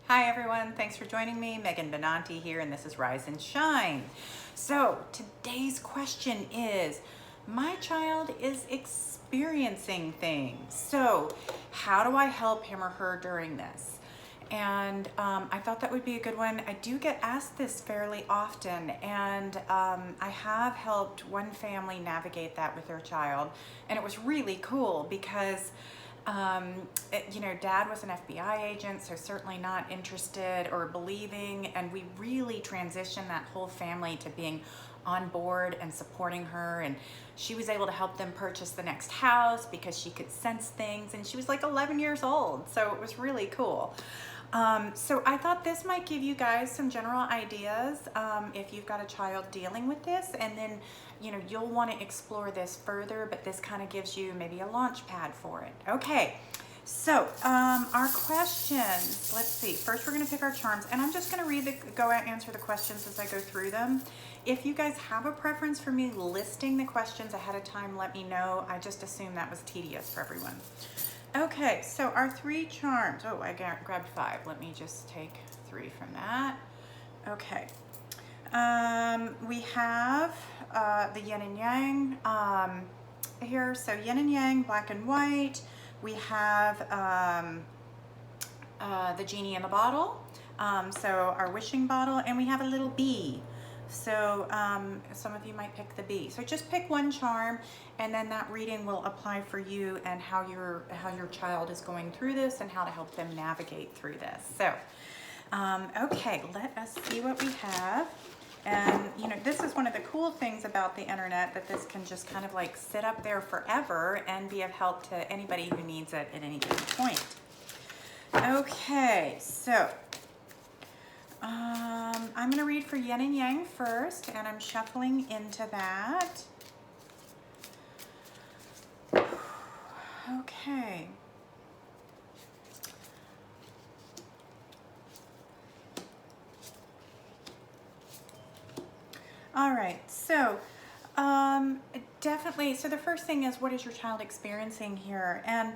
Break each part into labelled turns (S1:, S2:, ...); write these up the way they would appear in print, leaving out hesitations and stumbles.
S1: Hi everyone, thanks for joining me. Megan Benanti here, and this is Rise and Shine. So today's question is, my child is experiencing things. So how do I help him or her during this? And I thought that would be a good one. I do get asked this fairly often, and I have helped one family navigate that with their child, and it was really cool because Dad was an FBI agent, so certainly not interested or believing, and we really transitioned that whole family to being on board and supporting her, and she was able to help them purchase the next house because she could sense things, and she was like 11 years old, so it was really cool. So I thought this might give you guys some general ideas if you've got a child dealing with this, and then you'll want to explore this further, but this kind of gives you maybe a launch pad for it. Okay, so our questions, let's see. First we're going to pick our charms, and I'm just going to go out and answer the questions as I go through them. If you guys have a preference for me listing the questions ahead of time, let me know. I just assumed that was tedious for everyone. Okay, so our 3 charms. Oh, I grabbed 5. Let me just take 3 from that. Okay. We have the yin and yang here. So yin and yang, black and white. We have the genie in the bottle. So our wishing bottle, and we have a little bee. So some of you might pick the bee. So just pick one charm, and then that reading will apply for you and how your child is going through this and how to help them navigate through this. So okay, let us see what we have. And this is one of the cool things about the internet, that this can just kind of like sit up there forever and be of help to anybody who needs it at any given point. Okay, so I'm going to read for yin and yang first, and I'm shuffling into that. Okay. All right, so definitely, so the first thing is, what is your child experiencing here? And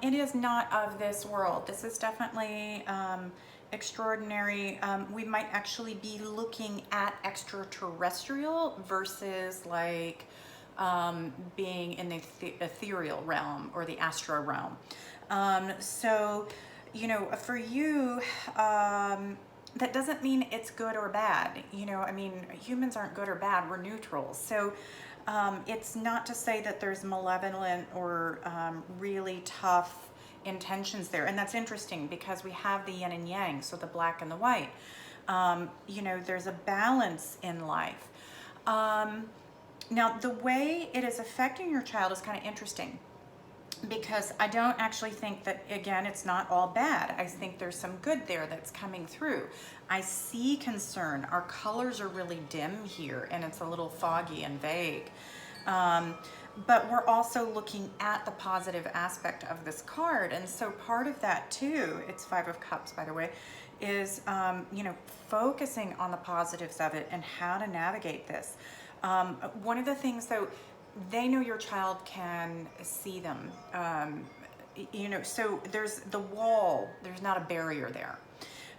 S1: it is not of this world. This is definitely extraordinary. We might actually be looking at extraterrestrial versus like being in the ethereal realm or the astral realm. So, for you, that doesn't mean it's good or bad. I mean, humans aren't good or bad, we're neutral. So it's not to say that there's malevolent or really tough intentions there. And that's interesting because we have the yin and yang, so the black and the white. There's a balance in life. Now, the way it is affecting your child is kind of interesting, because I don't actually think that, again, it's not all bad. I think there's some good there that's coming through. I see concern. Our colors are really dim here, and it's a little foggy and vague. But we're also looking at the positive aspect of this card. And so part of that too, it's 5 of Cups, by the way, is, focusing on the positives of it and how to navigate this. One of the things, though, they know your child can see them. So there's the wall, there's not a barrier there.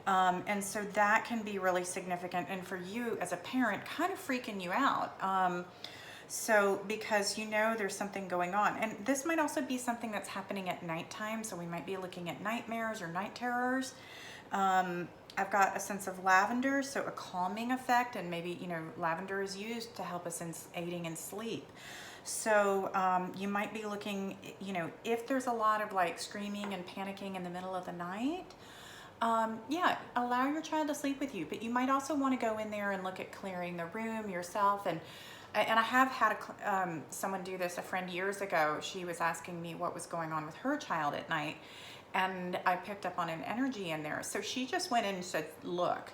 S1: And so that can be really significant. And for you as a parent, kind of freaking you out. So because there's something going on. And this might also be something that's happening at nighttime. So we might be looking at nightmares or night terrors. I've got a sense of lavender, so a calming effect, and maybe, lavender is used to help us in aiding in sleep. So you might be looking, if there's a lot of like screaming and panicking in the middle of the night, yeah, allow your child to sleep with you. But you might also want to go in there and look at clearing the room yourself. And I have had someone do this, a friend years ago. She was asking me what was going on with her child at night, and I picked up on an energy in there. So she just went in and said, look,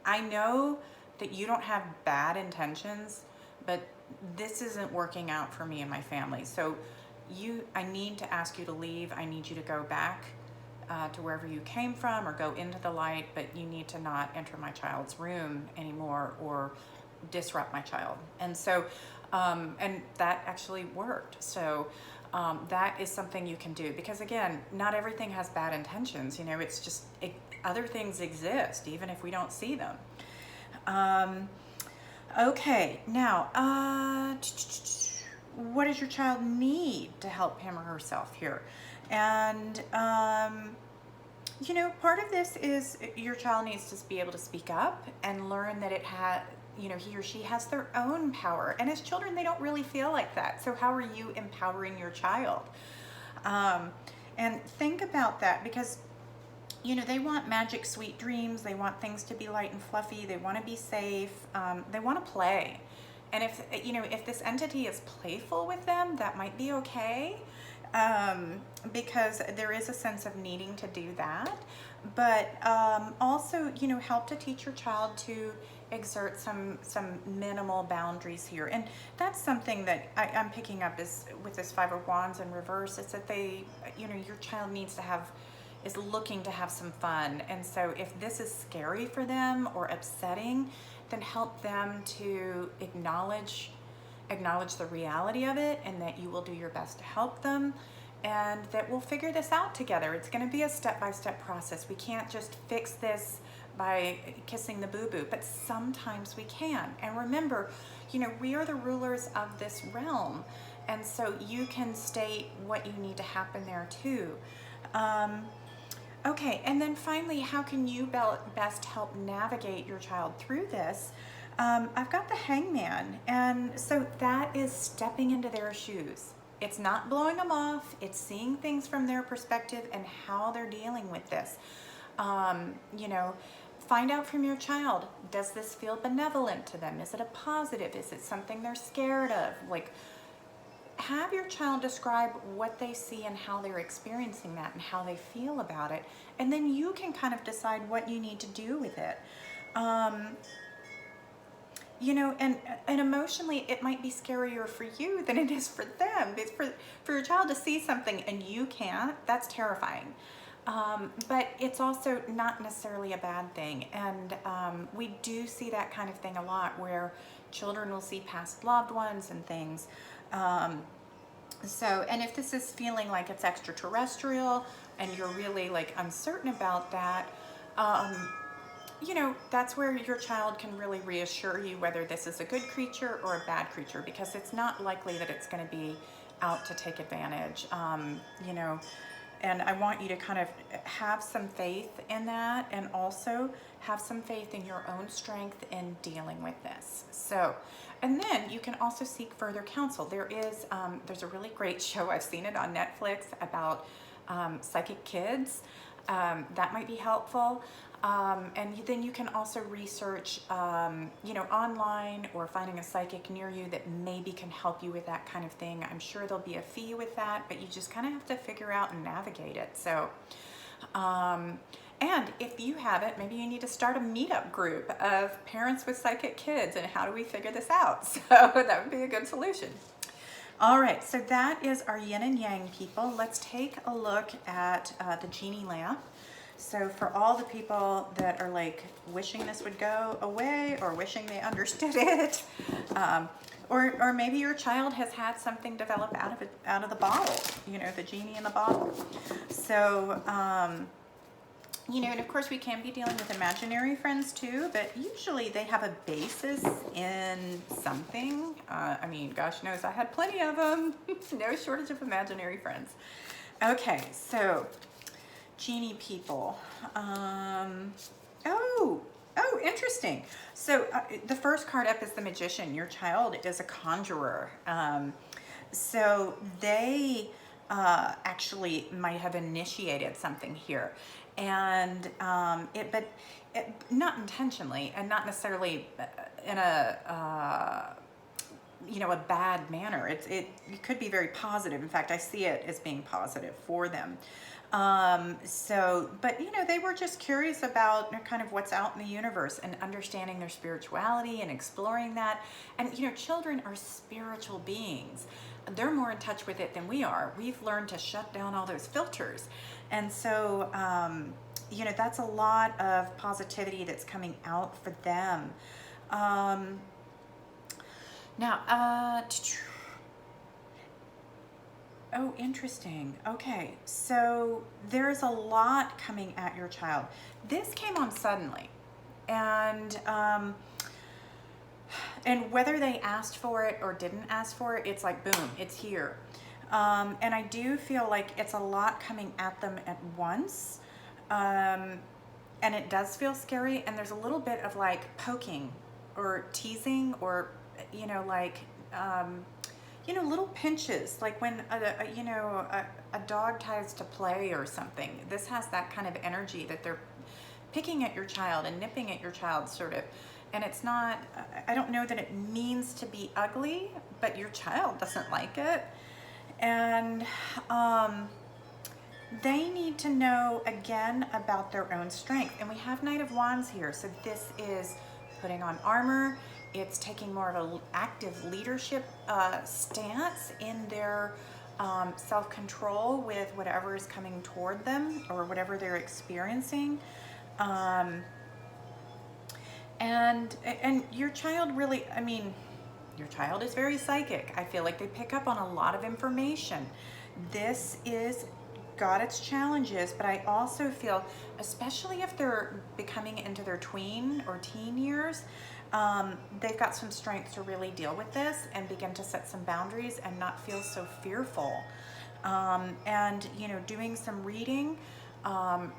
S1: I know that you don't have bad intentions, but this isn't working out for me and my family. So I need to ask you to leave. I need you to go back to wherever you came from, or go into the light, but you need to not enter my child's room anymore or disrupt my child. And so, and that actually worked. So that is something you can do, because again, not everything has bad intentions. It's just, other things exist, even if we don't see them. Okay, now, what does your child need to help him or herself here? And, part of this is your child needs to be able to speak up and learn that he or she has their own power. And as children, they don't really feel like that. So how are you empowering your child? And think about that, because they want magic sweet dreams. They want things to be light and fluffy. They want to be safe. They want to play. And if this entity is playful with them, that might be okay, because there is a sense of needing to do that. But also, help to teach your child to exert some minimal boundaries here. And that's something that I'm picking up is with this Five of Wands in reverse. It's that your child is looking to have some fun. And so if this is scary for them or upsetting, then help them to acknowledge the reality of it, and that you will do your best to help them, and that we'll figure this out together. It's going to be a step-by-step process. We can't just fix this by kissing the boo-boo, but sometimes we can. And remember, we are the rulers of this realm, and so you can state what you need to happen there too. Okay, and then finally, how can you best help navigate your child through this? I've got the Hangman, and so that is stepping into their shoes. It's not blowing them off, it's seeing things from their perspective and how they're dealing with this. Find out from your child, does this feel benevolent to them? Is it a positive? Is it something they're scared of? Have your child describe what they see and how they're experiencing that and how they feel about it. And then you can kind of decide what you need to do with it. And emotionally, it might be scarier for you than it is for them. It's for your child to see something and you can't, that's terrifying. But it's also not necessarily a bad thing. And we do see that kind of thing a lot, where children will see past loved ones and things. And if this is feeling like it's extraterrestrial and you're really uncertain about that, that's where your child can really reassure you whether this is a good creature or a bad creature, because it's not likely that it's going to be out to take advantage. And I want you to kind of have some faith in that, and also have some faith in your own strength in dealing with this. So, and then you can also seek further counsel. There's a really great show, I've seen it on Netflix, about psychic kids. That might be helpful. And then you can also research, online, or finding a psychic near you that maybe can help you with that kind of thing. I'm sure there'll be a fee with that, but you just kind of have to figure out and navigate it. So, and if you haven't, maybe you need to start a meetup group of parents with psychic kids, and how do we figure this out? So that would be a good solution. All right, so that is our yin and yang, people. Let's take a look at the Genie Lamp. So for all the people that are wishing this would go away, or wishing they understood it, or maybe your child has had something develop out of the bottle, the genie in the bottle. So, and of course we can be dealing with imaginary friends too, but usually they have a basis in something. Gosh knows I had plenty of them. No shortage of imaginary friends. Okay, so Genie people. Oh, interesting. So the first card up is the Magician. Your child is a conjurer. So they actually might have initiated something here, and but not intentionally, and not necessarily in a a bad manner. It could be very positive. In fact, I see it as being positive for them. But they were just curious about kind of what's out in the universe, and understanding their spirituality and exploring that. And, children are spiritual beings. They're more in touch with it than we are. We've learned to shut down all those filters. And so, that's a lot of positivity that's coming out for them. Now, Oh, interesting. Okay, so there's a lot coming at your child. This came on suddenly, and whether they asked for it or didn't ask for it, it's like boom, it's here. And I do feel like it's a lot coming at them at once, and it does feel scary. And there's a little bit of like poking or teasing, or like. Little pinches, like when a dog tries to play or something. This has that kind of energy that they're picking at your child and nipping at your child, sort of. And it's not, I don't know that it means to be ugly, but your child doesn't like it. And they need to know again about their own strength. And we have Knight of Wands here. So this is putting on armor. It's taking more of an active leadership stance in their self-control with whatever is coming toward them or whatever they're experiencing. And your child really, I mean, your child is very psychic. I feel like they pick up on a lot of information. This is got its challenges, but I also feel, especially if they're becoming into their tween or teen years, they've got some strength to really deal with this and begin to set some boundaries and not feel so fearful. And doing some reading,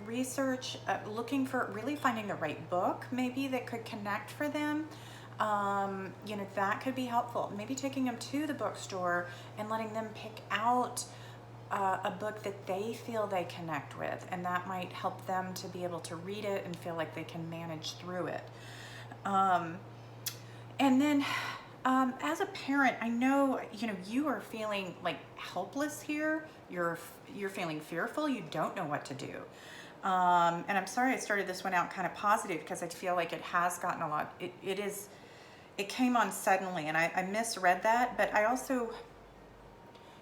S1: research, looking for really finding the right book maybe that could connect for them. That could be helpful. Maybe taking them to the bookstore and letting them pick out a book that they feel they connect with, and that might help them to be able to read it and feel like they can manage through it. And then as a parent, I know you are feeling like helpless here. You're feeling fearful. You don't know what to do. And I'm sorry I started this one out kind of positive, because I feel like it has gotten a lot. It came on suddenly, and I misread that. But I also,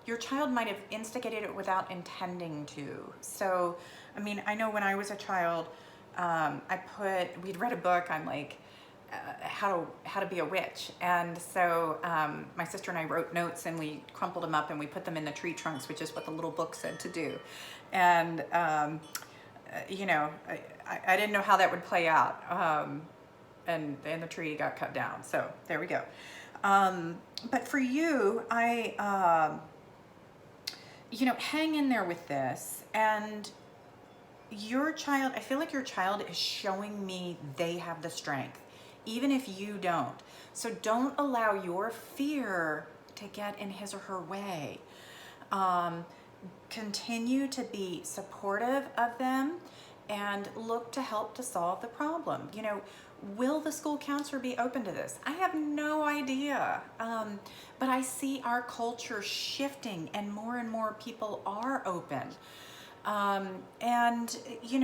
S1: your child might have instigated it without intending to. So, I mean, I know when I was a child, we'd read a book on like how to be a witch, and so my sister and I wrote notes, and we crumpled them up and we put them in the tree trunks, which is what the little book said to do. And I didn't know how that would play out, and the tree got cut down. So there we go. But for you, hang in there with this. And your child, I feel like your child is showing me they have the strength, even if you don't. So don't allow your fear to get in his or her way. Continue to be supportive of them and look to help to solve the problem. Will the school counselor be open to this? I have no idea. But I see our culture shifting, and more people are open.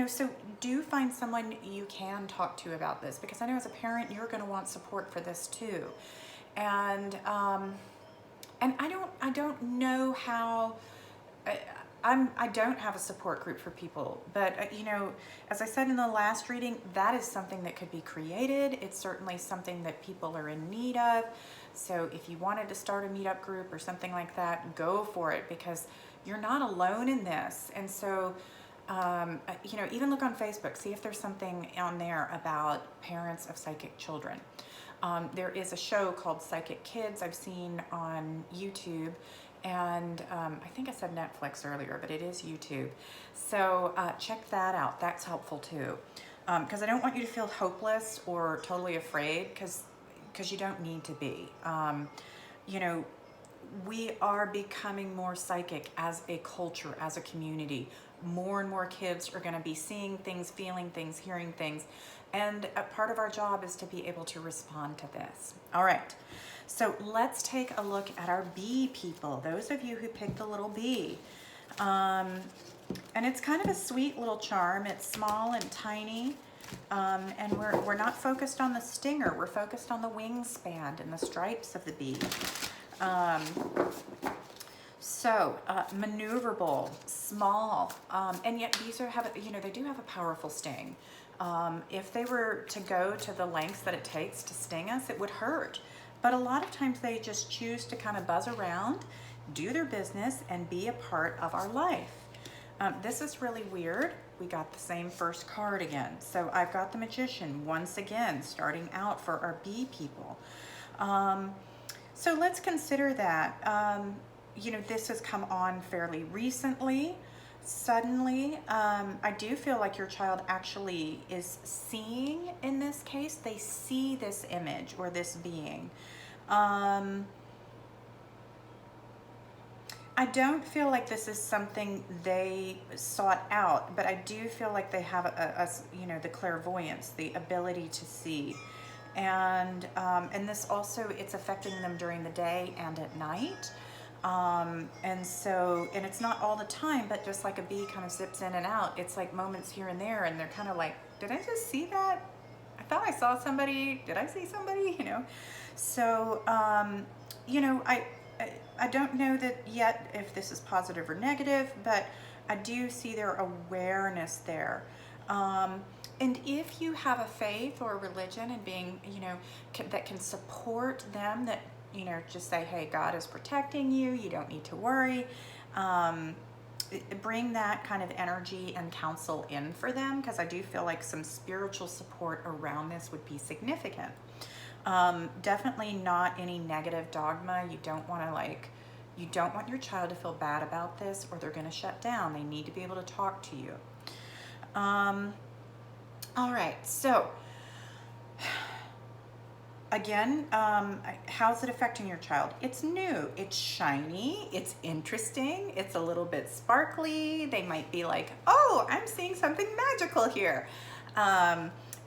S1: So do find someone you can talk to about this, because I know as a parent, you're going to want support for this too. And I don't know how, I don't have a support group for people, but as I said in the last reading, that is something that could be created. It's certainly something that people are in need of. So if you wanted to start a meetup group or something like that, go for it, because you're not alone in this. And so, even look on Facebook, see if there's something on there about parents of psychic children. There is a show called Psychic Kids I've seen on YouTube, and I think I said Netflix earlier, but it is YouTube. So check that out. That's helpful too, because I don't want you to feel hopeless or totally afraid, because you don't need to be. We are becoming more psychic as a culture, as a community. More and more kids are going to be seeing things, feeling things, hearing things. And a part of our job is to be able to respond to this. All right. So let's take a look at our bee people. Those of you who picked the little bee. And it's kind of a sweet little charm. It's small and tiny. And we're not focused on the stinger. We're focused on the wingspan and the stripes of the bee. Maneuverable, small, and yet bees they do have a powerful sting. If they were to go to the lengths that it takes to sting us, it would hurt. But a lot of times they just choose to kind of buzz around do their business and be a part of our life. This is really weird. We got the same first card again. So I've got the Magician once again, starting out for our B people. So let's consider that. This has come on fairly recently. Suddenly, I do feel like your child actually is seeing, in this case, they see this image or this being. I don't feel like this is something they sought out, but I do feel like they have the clairvoyance, the ability to see. And this also, it's affecting them during the day and at night. And it's not all the time, but just like a bee kind of zips in and out, it's like moments here and there, and they're kind of like, did I just see that? I thought I saw somebody. Did I see somebody? So, I don't know that yet if this is positive or negative, but I do see their awareness there. And if you have a faith or a religion and being, that can support them, that, just say, hey, God is protecting you, you don't need to worry. Bring that kind of energy and counsel in for them, because I do feel like some spiritual support around this would be significant. Definitely not any negative dogma. You don't want your child to feel bad about this, or they're going to shut down. They need to be able to talk to you. All right. So again, how's it affecting your child? It's new, it's shiny, it's interesting, it's a little bit sparkly. They might be like, oh, I'm seeing something magical here.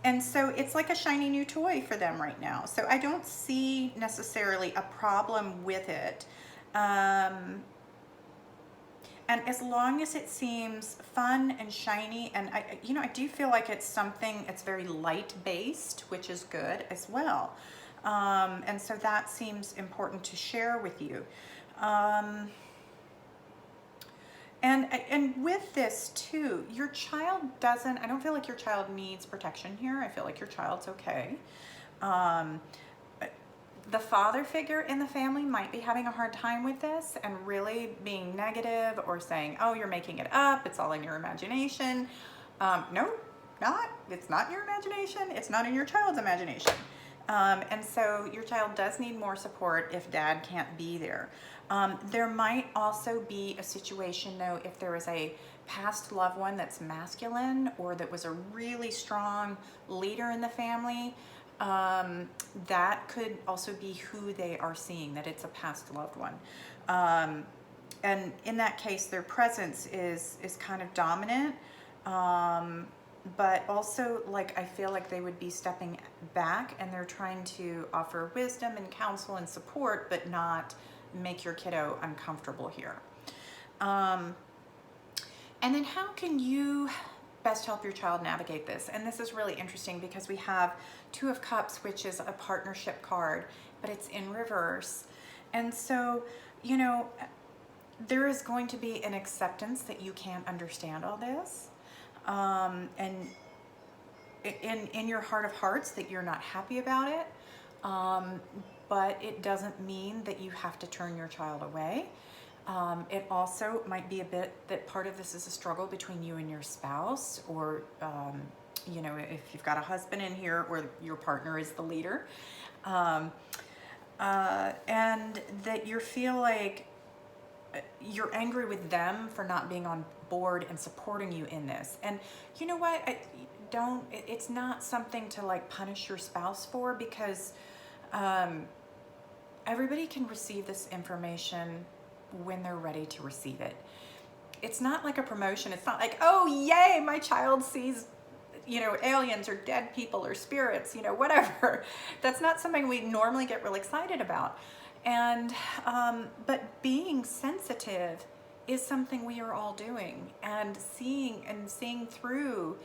S1: And so it's like a shiny new toy for them right now. So I don't see necessarily a problem with it. And as long as it seems fun and shiny, and I do feel like it's something, it's very light based, which is good as well. And so that seems important to share with you. And with this too, your child doesn't, I don't feel like your child needs protection here. I feel like your child's okay. The father figure in the family might be having a hard time with this and really being negative or saying, oh, you're making it up, it's all in your imagination. No, not. It's not in your imagination. It's not in your child's imagination. And so your child does need more support if dad can't be there. There might also be a situation though, if there is a past loved one that's masculine or that was a really strong leader in the family, that could also be who they are seeing, that it's a past loved one. And in that case, their presence is kind of dominant. But also, like, I feel like they would be stepping back and they're trying to offer wisdom and counsel and support, but not make your kiddo uncomfortable here. And then how can you best help your child navigate this? And this is really interesting because we have Two of Cups, which is a partnership card, but it's in reverse. And so, there is going to be an acceptance that you can't understand all this. And in your heart of hearts that you're not happy about it. But it doesn't mean that you have to turn your child away. It also might be a bit that part of this is a struggle between you and your spouse, or, if you've got a husband in here or your partner is the leader. And that you feel like you're angry with them for not being on board and supporting you in this. And you know what? It's not something to like punish your spouse for, because everybody can receive this information when they're ready to receive it. It's not like a promotion. It's not like, oh, yay, my child sees, aliens or dead people or spirits, whatever. That's not something we normally get real excited about. And, but being sensitive is something we are all doing, and seeing through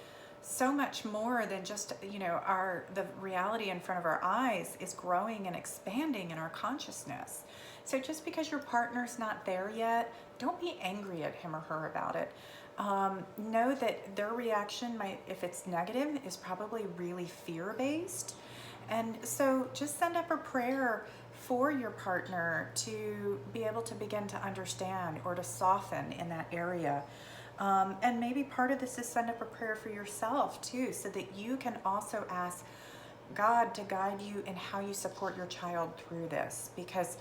S1: so much more than just, the reality in front of our eyes is growing and expanding in our consciousness. So just because your partner's not there yet, don't be angry at him or her about it. Know that their reaction might, if it's negative, is probably really fear-based. And so just send up a prayer for your partner to be able to begin to understand or to soften in that area. And maybe part of this is send up a prayer for yourself too, so that you can also ask God to guide you in how you support your child through this. Because,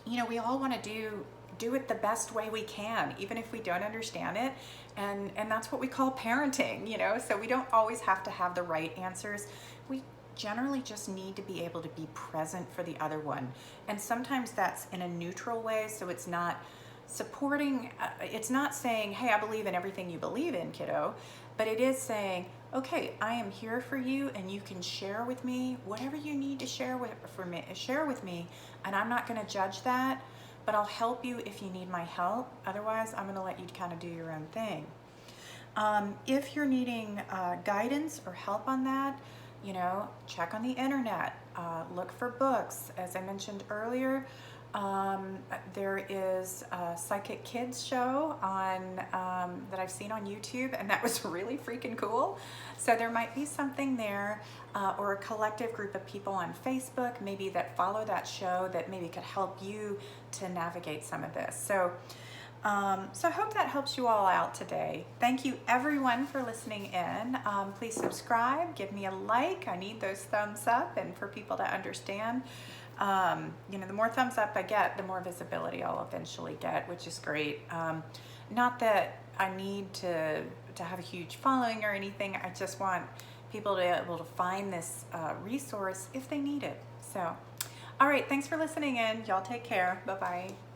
S1: we all want to do it the best way we can, even if we don't understand it. And that's what we call parenting, so we don't always have to have the right answers. We generally just need to be able to be present for the other one. And sometimes that's in a neutral way, so it's not supporting, it's not saying, hey, I believe in everything you believe in, kiddo, but it is saying, okay, I am here for you, and you can share with me whatever you need to share with me, and I'm not going to judge that, but I'll help you if you need my help. Otherwise, I'm going to let you kind of do your own thing. If you're needing guidance or help on that, check on the internet, look for books. As I mentioned earlier, there is a Psychic Kids show on that I've seen on YouTube, and that was really freaking cool. So there might be something there, or a collective group of people on Facebook maybe that follow that show that maybe could help you to navigate some of this. So I hope that helps you all out today. Thank you everyone for listening in. Please subscribe, give me a like. I need those thumbs up, and for people to understand. The more thumbs up I get, the more visibility I'll eventually get, which is great. Not that I need to have a huge following or anything. I just want people to be able to find this resource if they need it. So, all right, thanks for listening in. Y'all take care. Bye-bye.